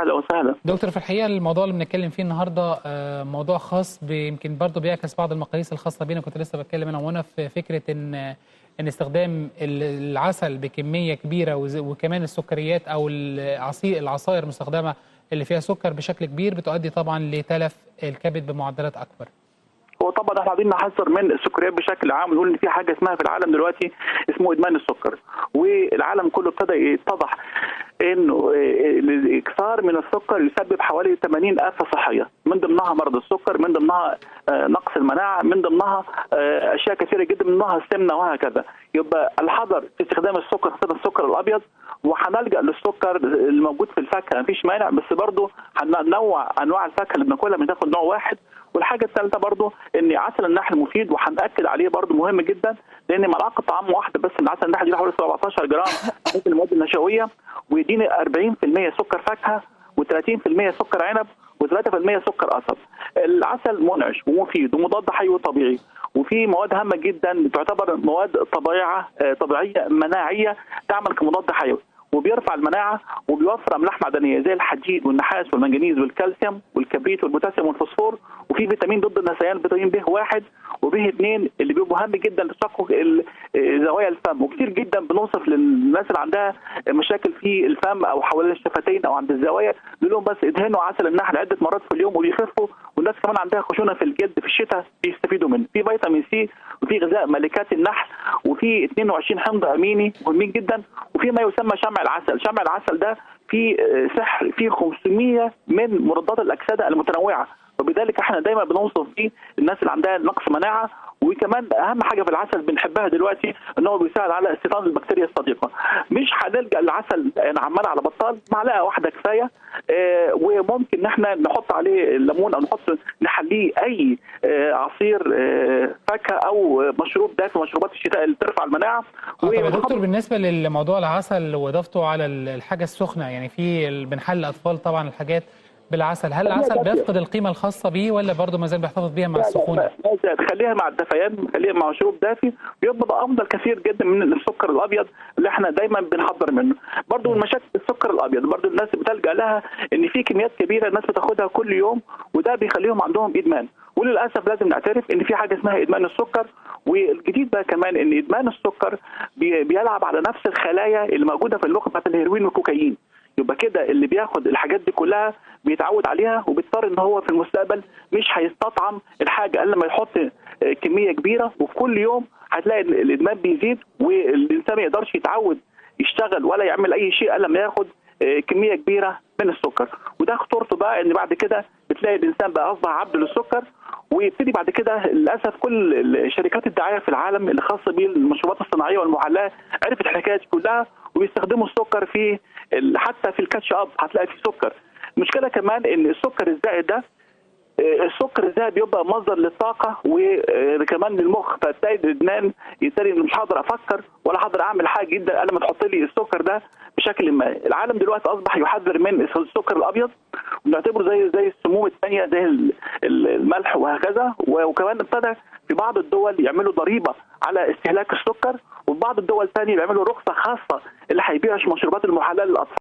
اهلا وسهلا. دكتور، في الحقيقه الموضوع اللي بنتكلم فيه النهارده موضوع خاص يمكن برضه بيعكس بعض المقاييس الخاصه بينا. كنت لسه بتكلم انا وهنا في فكره ان استخدام العسل بكميه كبيره وكمان السكريات او العصائر المستخدمه اللي فيها سكر بشكل كبير بتؤدي طبعا لتلف الكبد بمعدلات اكبر. هو طبعا احنا عايزين نحذر من السكريات بشكل عام ونقول ان في حاجه اسمها في العالم دلوقتي اسمه ادمان السكر، والعالم كله ابتدى يتضح انه الاكثار من السكر يسبب حوالي 80 آفة صحيه، من ضمنها مرض السكر، من ضمنها نقص المناعه، من ضمنها اشياء كثيره جدا، من ضمنها السمنه وهكذا. يبقى الحذر في استخدام السكر، خاصه السكر الابيض، وهنلجا للسكر الموجود في الفاكهه مفيش مانع، بس برضه هننوع انواع الفاكهه اللي بناكلها، مش هناخد نوع واحد. والحاجه الثالثه برضه ان عسل النحل مفيد، وهنأكد عليه برضه مهم جدا، لان ملعقه طعام واحده بس من عسل النحل دي حوالي 17 جرام من المواد النشويه، ويديني 40% سكر فاكهه و30% سكر عنب و3% سكر قصب. العسل منعش ومفيد ومضاد حيوي طبيعي، وفي مواد هامه جدا تعتبر مواد طبيعيه مناعيه تعمل كمضاد حيوي، وبيرفع المناعه، وبيوفر املاح معدنيه زي الحديد والنحاس والمنجنيز والكالسيوم والكبريت والبوتاسيوم والفوسفور، وفي فيتامين ضد النسيان، فيتامين ب1 وب2 اللي بيبقوا هام جدا لتشقق زوايا الفم. وكثير جدا بنوصف للناس اللي عندها مشاكل في الفم او حوالين الشفتين او عند الزوايا، نقول لهم بس ادهنوا عسل النحل عده مرات في اليوم وبيخفوا. والناس كمان عندها خشونه في الجلد في الشتاء بيستفيدوا منه. في فيتامين سي، وفي غذاء ملكات النحل، وفي 22 حمض اميني مهمين جدا، وفي ما يسمى شمع العسل. شمع العسل ده فيه سحر، فيه 500 من مضادات الاكسده المتنوعه، وبذلك احنا دايما بنوصف فيه الناس اللي عندها نقص مناعه. وكمان اهم حاجه في العسل بنحبها دلوقتي ان هو بيساعد على استئصال البكتيريا الصديقه. مش هنلجا للعسل عمال على بطال، معلقه واحده كفايه. وممكن ان احنا نحط عليه الليمون او نحليه اي عصير فاكهه او مشروب دافي، مشروبات الشتاء اللي ترفع المناعه. طب يا دكتور، بالنسبه للموضوع العسل واضافته على الحاجه السخنه، يعني في بنحل الاطفال طبعا الحاجات بالعسل، هل العسل بيفقد القيمه الخاصه بيه ولا برضه ما زال بيحتفظ بيها مع السخونه؟ خليها مع الدفيان، خليها مع مشروب دافي، بيبقى افضل كثير جدا من السكر الابيض اللي احنا دايما بنحضر منه. برضه مشاكل السكر الابيض برضه الناس بتلجا لها ان في كميات كبيره الناس بتاخدها كل يوم، وده بيخليهم عندهم ادمان. وللاسف لازم نعترف ان في حاجه اسمها ادمان السكر. والجديد بقى كمان ان ادمان السكر بيلعب على نفس الخلايا اللي موجوده في المخ بتاعت الهيروين والكوكايين. يبقى كده اللي بياخد الحاجات دي كلها بيتعود عليها، وبيضطر ان هو في المستقبل مش هيستطعم الحاجه الا لما يحط كميه كبيره. وفي كل يوم هتلاقي الادمان بيزيد، والانسان ما يقدرش يتعود يشتغل ولا يعمل اي شيء الا لما ياخد كميه كبيره من السكر. وده خطورته بقى ان بعد كده بتلاقي الانسان بقى اصبح عبد للسكر، ويبتدي بعد كده للاسف كل شركات الدعايه في العالم اللي خاصه بالمشروبات الصناعيه والمحلاه عرفت الحكايه دي كلها، وبيستخدموا السكر في حتى في الكاتش اب هتلاقي فيه سكر. المشكله كمان ان السكر الزائد ده، السكر الزائد بيبقى مصدر للطاقه وكمان للمخ، فتلاقي الادمان يبتدي مش هقدر افكر ولا هقدر اعمل حاجه جدا الا ما تحط لي السكر ده بشكل ما. العالم دلوقتي اصبح يحذر من السكر الابيض، ونعتبره زي السموم الثانيه زي الملح وهكذا. وكمان ابتدى في بعض الدول يعملوا ضريبه على استهلاك السكر، وفي بعض الدول الثانيه بيعملوا رخصه خاصه اللي هيبيعش مشروبات المحلاه للاطفال.